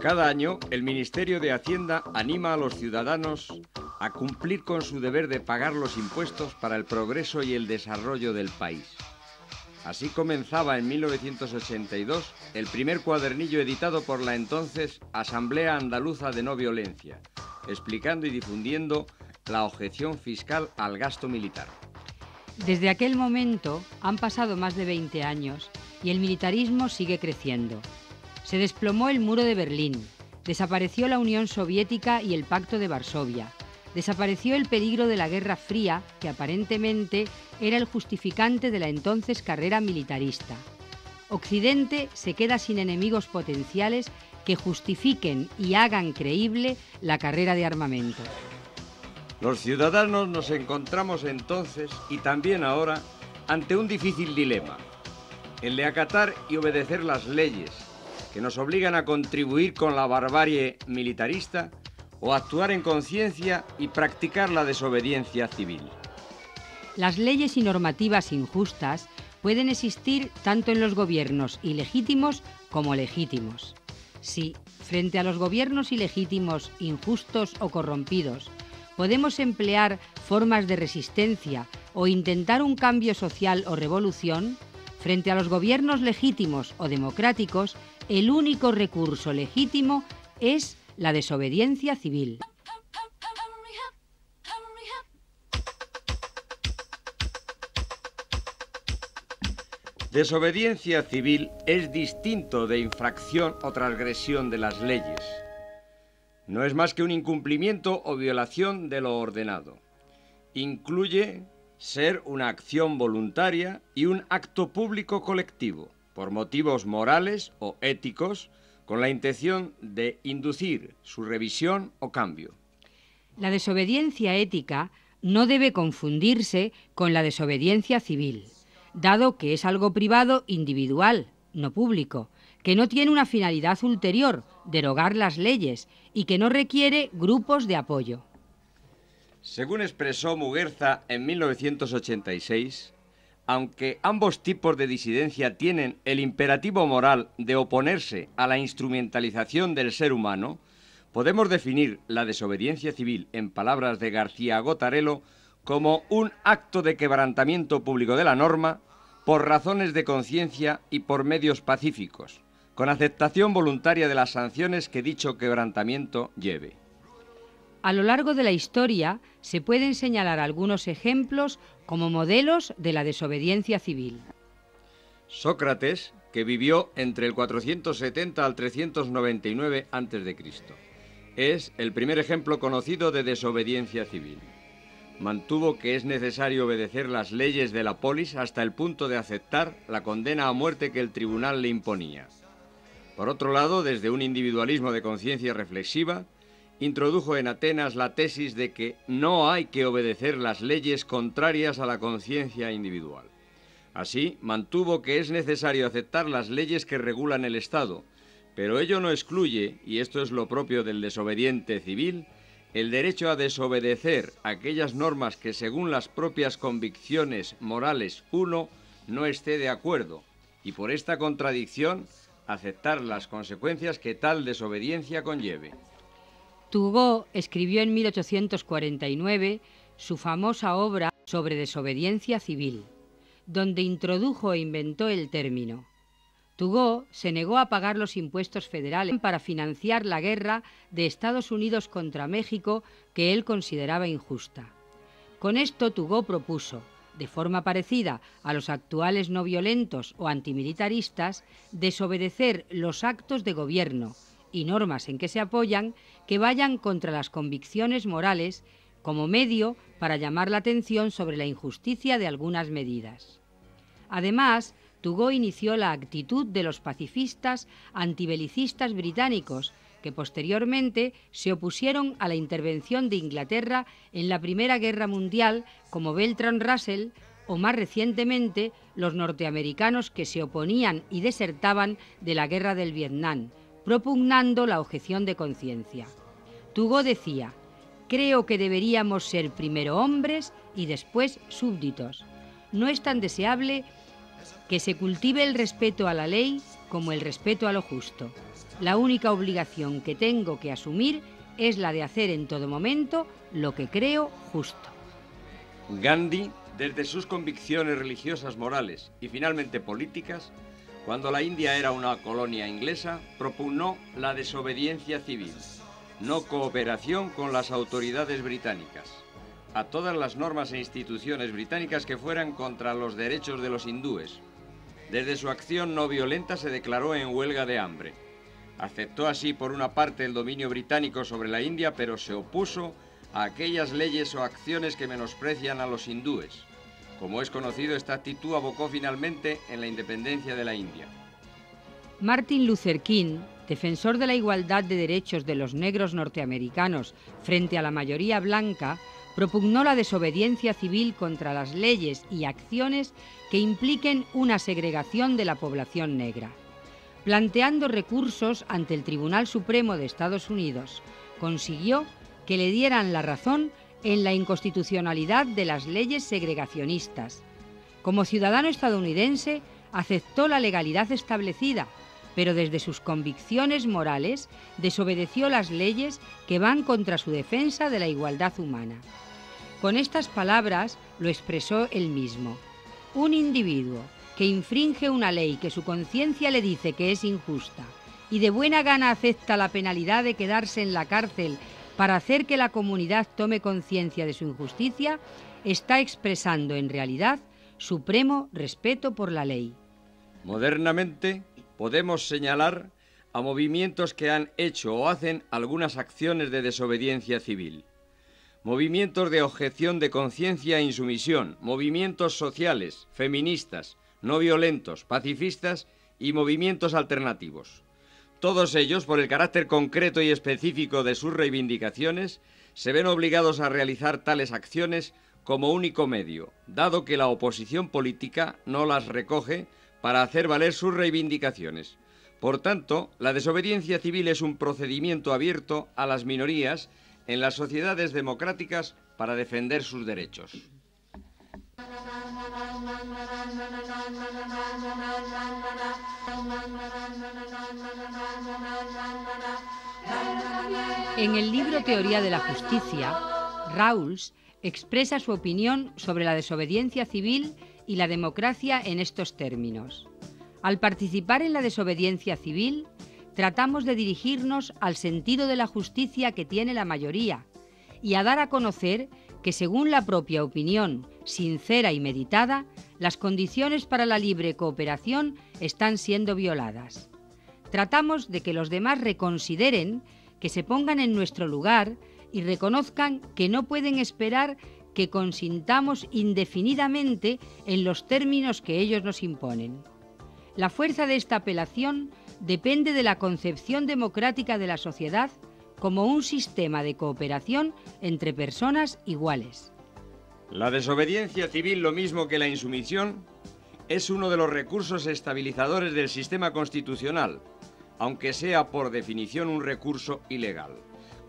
Cada año, el Ministerio de Hacienda anima a los ciudadanos a cumplir con su deber de pagar los impuestos para el progreso y el desarrollo del país. Así comenzaba en 1982 el primer cuadernillo editado por la entonces Asamblea Andaluza de No Violencia, explicando y difundiendo la objeción fiscal al gasto militar. Desde aquel momento han pasado más de 20 años y el militarismo sigue creciendo. Se desplomó el muro de Berlín, desapareció la Unión Soviética y el Pacto de Varsovia, desapareció el peligro de la Guerra Fría, que aparentemente era el justificante de la entonces carrera militarista. Occidente se queda sin enemigos potenciales que justifiquen y hagan creíble la carrera de armamento. Los ciudadanos nos encontramos entonces, y también ahora, ante un difícil dilema: el de acatar y obedecer las leyes que nos obligan a contribuir con la barbarie militarista, o actuar en conciencia y practicar la desobediencia civil. Las leyes y normativas injustas pueden existir tanto en los gobiernos ilegítimos como legítimos. Si, frente a los gobiernos ilegítimos, injustos o corrompidos, podemos emplear formas de resistencia o intentar un cambio social o revolución, frente a los gobiernos legítimos o democráticos, el único recurso legítimo es la desobediencia civil. Desobediencia civil es distinto de infracción o transgresión de las leyes. No es más que un incumplimiento o violación de lo ordenado. Incluye ser una acción voluntaria y un acto público colectivo, por motivos morales o éticos, con la intención de inducir su revisión o cambio. La desobediencia ética no debe confundirse con la desobediencia civil, dado que es algo privado, individual, no público, que no tiene una finalidad ulterior, derogar las leyes, y que no requiere grupos de apoyo. Según expresó Muguerza en 1986, aunque ambos tipos de disidencia tienen el imperativo moral de oponerse a la instrumentalización del ser humano, podemos definir la desobediencia civil, en palabras de García Gottarello, como un acto de quebrantamiento público de la norma por razones de conciencia y por medios pacíficos, con aceptación voluntaria de las sanciones que dicho quebrantamiento lleve. A lo largo de la historia se pueden señalar algunos ejemplos como modelos de la desobediencia civil. Sócrates, que vivió entre el 470 al 399 a.C., es el primer ejemplo conocido de desobediencia civil. Mantuvo que es necesario obedecer las leyes de la polis hasta el punto de aceptar la condena a muerte que el tribunal le imponía. Por otro lado, desde un individualismo de conciencia reflexiva, introdujo en Atenas la tesis de que no hay que obedecer las leyes contrarias a la conciencia individual. Así, mantuvo que es necesario aceptar las leyes que regulan el Estado, pero ello no excluye, y esto es lo propio del desobediente civil, el derecho a desobedecer aquellas normas que, según las propias convicciones morales, uno no esté de acuerdo, y por esta contradicción, aceptar las consecuencias que tal desobediencia conlleve. Turgot escribió en 1849 su famosa obra sobre desobediencia civil, donde introdujo e inventó el término. Turgot se negó a pagar los impuestos federales para financiar la guerra de Estados Unidos contra México, que él consideraba injusta. Con esto Turgot propuso, de forma parecida a los actuales no violentos o antimilitaristas, desobedecer los actos de gobierno y normas en que se apoyan que vayan contra las convicciones morales como medio para llamar la atención sobre la injusticia de algunas medidas. Además, Turgot inició la actitud de los pacifistas antibelicistas británicos, que posteriormente se opusieron a la intervención de Inglaterra en la Primera Guerra Mundial, como Bertrand Russell, o más recientemente los norteamericanos que se oponían y desertaban de la Guerra del Vietnam, propugnando la objeción de conciencia. Turgot decía: «Creo que deberíamos ser primero hombres y después súbditos. No es tan deseable que se cultive el respeto a la ley como el respeto a lo justo. La única obligación que tengo que asumir es la de hacer en todo momento lo que creo justo. Gandhi, desde sus convicciones religiosas, morales y finalmente políticas, cuando la India era una colonia inglesa, propugnó la desobediencia civil, no cooperación con las autoridades británicas, a todas las normas e instituciones británicas que fueran contra los derechos de los hindúes. Desde su acción no violenta se declaró en huelga de hambre. Aceptó así por una parte el dominio británico sobre la India, pero se opuso a aquellas leyes o acciones que menosprecian a los hindúes. Como es conocido, esta actitud abocó finalmente en la independencia de la India. Martin Luther King, defensor de la igualdad de derechos de los negros norteamericanos frente a la mayoría blanca, propugnó la desobediencia civil contra las leyes y acciones que impliquen una segregación de la población negra. Planteando recursos ante el Tribunal Supremo de Estados Unidos, consiguió que le dieran la razón en la inconstitucionalidad de las leyes segregacionistas. Como ciudadano estadounidense, aceptó la legalidad establecida, pero desde sus convicciones morales desobedeció las leyes que van contra su defensa de la igualdad humana. Con estas palabras lo expresó él mismo: un individuo que infringe una ley que su conciencia le dice que es injusta y de buena gana acepta la penalidad de quedarse en la cárcel para hacer que la comunidad tome conciencia de su injusticia, está expresando en realidad supremo respeto por la ley. Modernamente podemos señalar a movimientos que han hecho o hacen algunas acciones de desobediencia civil. Movimientos de objeción de conciencia e insumisión, movimientos sociales, feministas, no violentos, pacifistas y movimientos alternativos. Todos ellos, por el carácter concreto y específico de sus reivindicaciones, se ven obligados a realizar tales acciones como único medio, dado que la oposición política no las recoge para hacer valer sus reivindicaciones. Por tanto, la desobediencia civil es un procedimiento abierto a las minorías en las sociedades democráticas para defender sus derechos. En el libro Teoría de la Justicia, Rawls expresa su opinión sobre la desobediencia civil y la democracia en estos términos. Al participar en la desobediencia civil, tratamos de dirigirnos al sentido de la justicia que tiene la mayoría y a dar a conocer que, según la propia opinión sincera y meditada, las condiciones para la libre cooperación están siendo violadas. Tratamos de que los demás reconsideren, que se pongan en nuestro lugar y reconozcan que no pueden esperar que consintamos indefinidamente en los términos que ellos nos imponen. La fuerza de esta apelación depende de la concepción democrática de la sociedad como un sistema de cooperación entre personas iguales. La desobediencia civil, lo mismo que la insumisión, es uno de los recursos estabilizadores del sistema constitucional, aunque sea por definición un recurso ilegal.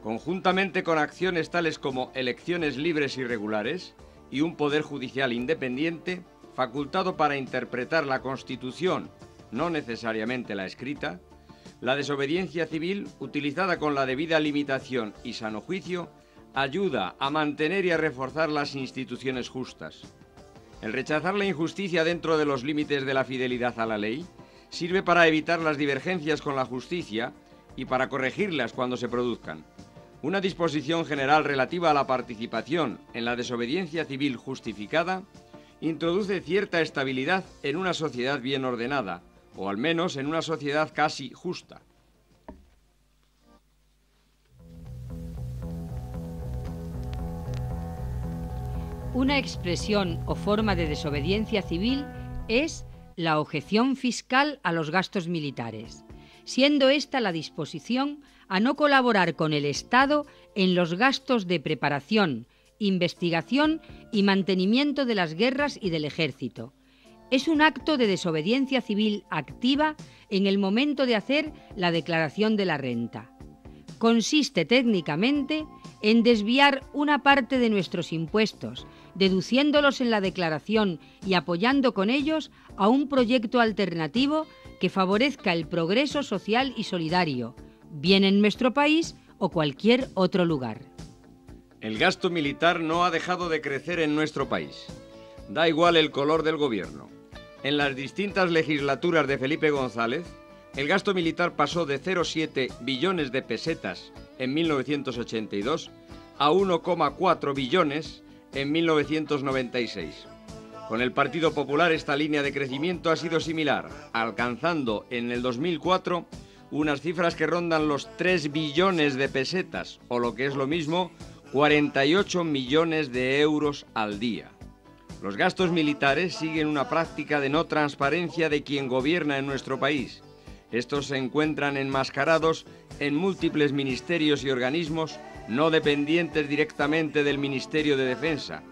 Conjuntamente con acciones tales como elecciones libres y regulares y un poder judicial independiente, facultado para interpretar la Constitución, no necesariamente la escrita, la desobediencia civil, utilizada con la debida limitación y sano juicio, ayuda a mantener y a reforzar las instituciones justas. El rechazar la injusticia dentro de los límites de la fidelidad a la ley sirve para evitar las divergencias con la justicia y para corregirlas cuando se produzcan. Una disposición general relativa a la participación en la desobediencia civil justificada introduce cierta estabilidad en una sociedad bien ordenada, o al menos en una sociedad casi justa. Una expresión o forma de desobediencia civil es la objeción fiscal a los gastos militares, siendo esta la disposición a no colaborar con el Estado en los gastos de preparación, investigación y mantenimiento de las guerras y del ejército. Es un acto de desobediencia civil activa en el momento de hacer la declaración de la renta. Consiste técnicamente en desviar una parte de nuestros impuestos, deduciéndolos en la declaración y apoyando con ellos a un proyecto alternativo que favorezca el progreso social y solidario, bien en nuestro país o cualquier otro lugar. El gasto militar no ha dejado de crecer en nuestro país. Da igual el color del gobierno. En las distintas legislaturas de Felipe González, el gasto militar pasó de 0,7 billones de pesetas en 1982 a 1,4 billones en 1996. Con el Partido Popular esta línea de crecimiento ha sido similar, alcanzando en el 2004 unas cifras que rondan los 3 billones de pesetas, o lo que es lo mismo, 48 millones de euros al día. Los gastos militares siguen una práctica de no transparencia de quien gobierna en nuestro país. Estos se encuentran enmascarados en múltiples ministerios y organismos no dependientes directamente del Ministerio de Defensa,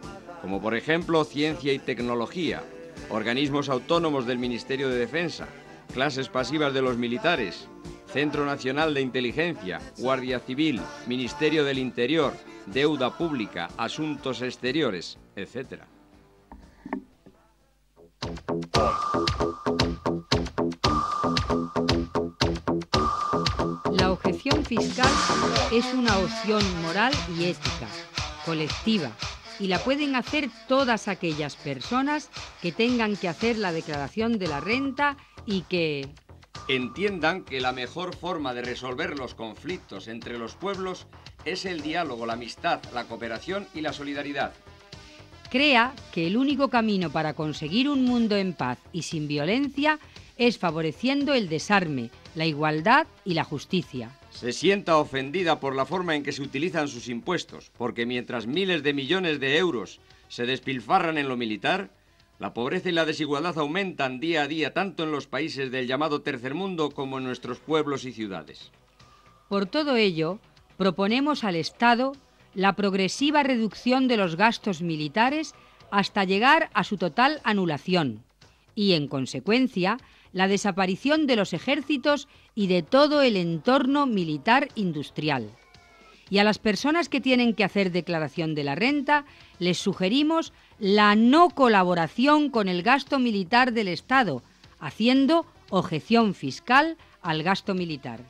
como por ejemplo Ciencia y Tecnología, organismos autónomos del Ministerio de Defensa, clases pasivas de los militares, Centro Nacional de Inteligencia, Guardia Civil, Ministerio del Interior, Deuda Pública, Asuntos Exteriores, etc. La objeción fiscal es una opción moral y ética, colectiva, y la pueden hacer todas aquellas personas que tengan que hacer la declaración de la renta y que entiendan que la mejor forma de resolver los conflictos entre los pueblos es el diálogo, la amistad, la cooperación y la solidaridad. Crea que el único camino para conseguir un mundo en paz y sin violencia es favoreciendo el desarme, la igualdad y la justicia. Se sienta ofendida por la forma en que se utilizan sus impuestos, porque mientras miles de millones de euros se despilfarran en lo militar, la pobreza y la desigualdad aumentan día a día tanto en los países del llamado tercer mundo como en nuestros pueblos y ciudades. Por todo ello, proponemos al Estado la progresiva reducción de los gastos militares hasta llegar a su total anulación y, en consecuencia, la desaparición de los ejércitos y de todo el entorno militar industrial. Y a las personas que tienen que hacer declaración de la renta, les sugerimos la no colaboración con el gasto militar del Estado, haciendo objeción fiscal al gasto militar.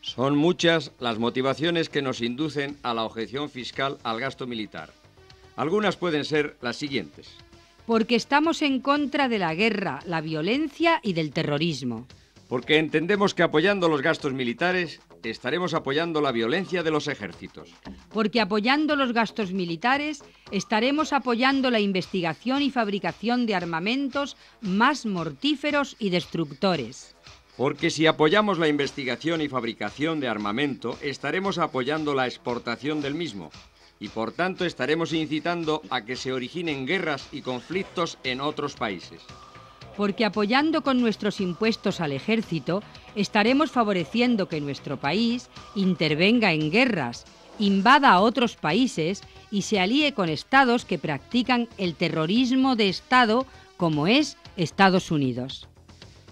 Son muchas las motivaciones que nos inducen a la objeción fiscal al gasto militar. Algunas pueden ser las siguientes. Porque estamos en contra de la guerra, la violencia y del terrorismo. Porque entendemos que apoyando los gastos militares estaremos apoyando la violencia de los ejércitos. Porque apoyando los gastos militares estaremos apoyando la investigación y fabricación de armamentos más mortíferos y destructores. Porque si apoyamos la investigación y fabricación de armamento, estaremos apoyando la exportación del mismo. Y por tanto estaremos incitando a que se originen guerras y conflictos en otros países. Porque apoyando con nuestros impuestos al ejército, estaremos favoreciendo que nuestro país intervenga en guerras, invada a otros países y se alíe con estados que practican el terrorismo de Estado, como es Estados Unidos.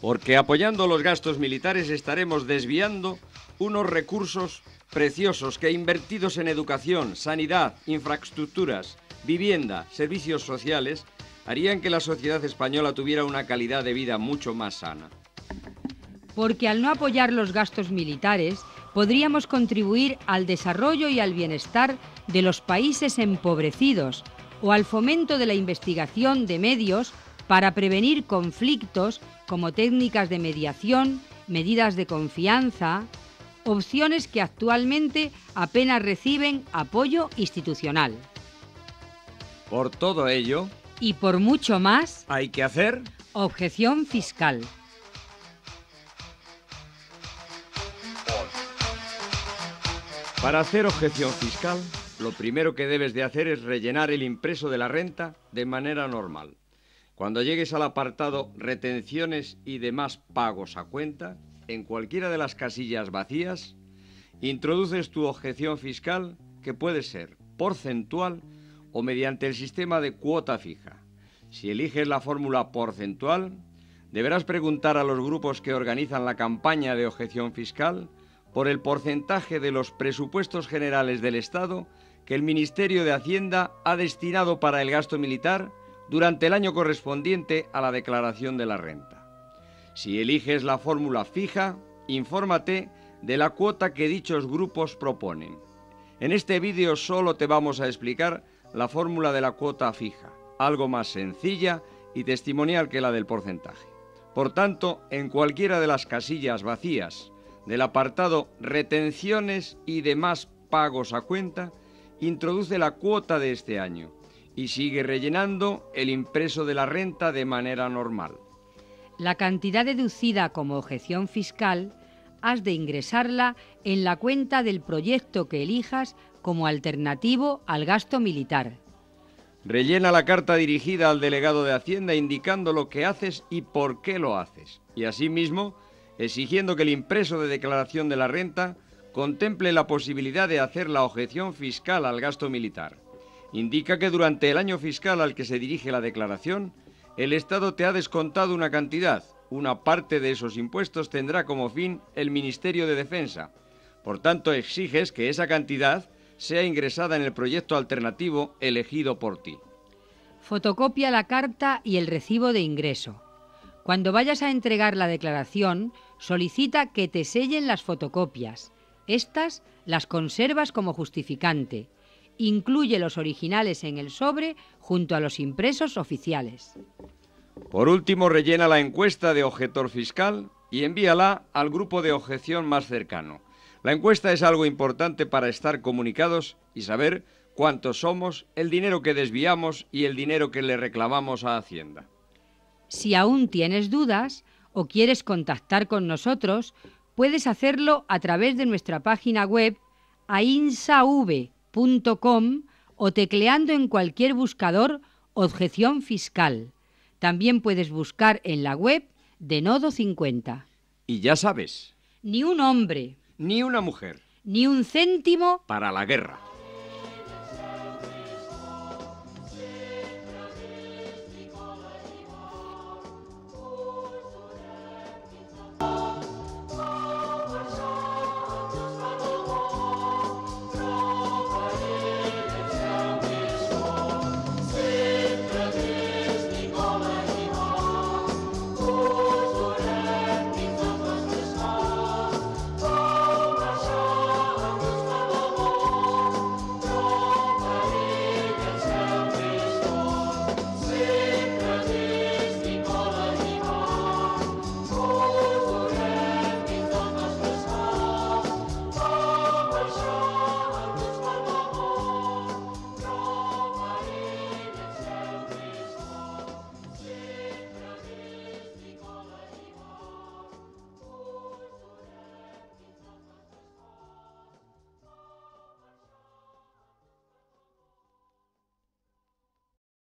Porque apoyando los gastos militares estaremos desviando unos recursos preciosos que, invertidos en educación, sanidad, infraestructuras, vivienda, servicios sociales, harían que la sociedad española tuviera una calidad de vida mucho más sana. Porque al no apoyar los gastos militares, podríamos contribuir al desarrollo y al bienestar de los países empobrecidos o al fomento de la investigación de medios para prevenir conflictos como técnicas de mediación, medidas de confianza, opciones que actualmente apenas reciben apoyo institucional. Por todo ello, y por mucho más, hay que hacer objeción fiscal. Para hacer objeción fiscal, lo primero que debes de hacer es rellenar el impreso de la renta de manera normal. Cuando llegues al apartado Retenciones y demás pagos a cuenta, en cualquiera de las casillas vacías, introduces tu objeción fiscal, que puede ser porcentual o mediante el sistema de cuota fija. Si eliges la fórmula porcentual, deberás preguntar a los grupos que organizan la campaña de objeción fiscal por el porcentaje de los presupuestos generales del Estado que el Ministerio de Hacienda ha destinado para el gasto militar durante el año correspondiente a la declaración de la renta. Si eliges la fórmula fija, infórmate de la cuota que dichos grupos proponen. En este vídeo solo te vamos a explicar la fórmula de la cuota fija, algo más sencilla y testimonial que la del porcentaje. Por tanto, en cualquiera de las casillas vacías del apartado Retenciones y demás pagos a cuenta, introduce la cuota de este año y sigue rellenando el impreso de la renta de manera normal. La cantidad deducida como objeción fiscal has de ingresarla en la cuenta del proyecto que elijas como alternativo al gasto militar. Rellena la carta dirigida al delegado de Hacienda indicando lo que haces y por qué lo haces, y asimismo exigiendo que el impreso de declaración de la renta contemple la posibilidad de hacer la objeción fiscal al gasto militar. Indica que durante el año fiscal al que se dirige la declaración, el Estado te ha descontado una cantidad. Una parte de esos impuestos tendrá como fin el Ministerio de Defensa. Por tanto, exiges que esa cantidad sea ingresada en el proyecto alternativo elegido por ti. Fotocopia la carta y el recibo de ingreso. Cuando vayas a entregar la declaración, solicita que te sellen las fotocopias. Estas las conservas como justificante. Incluye los originales en el sobre junto a los impresos oficiales. Por último, rellena la encuesta de objetor fiscal y envíala al grupo de objeción más cercano. La encuesta es algo importante para estar comunicados y saber cuántos somos, el dinero que desviamos y el dinero que le reclamamos a Hacienda. Si aún tienes dudas o quieres contactar con nosotros, puedes hacerlo a través de nuestra página web ainsav.com o tecleando en cualquier buscador objeción fiscal. También puedes buscar en la web de Nodo 50. Y ya sabes, Ni un hombre, ni una mujer, ni un céntimo para la guerra.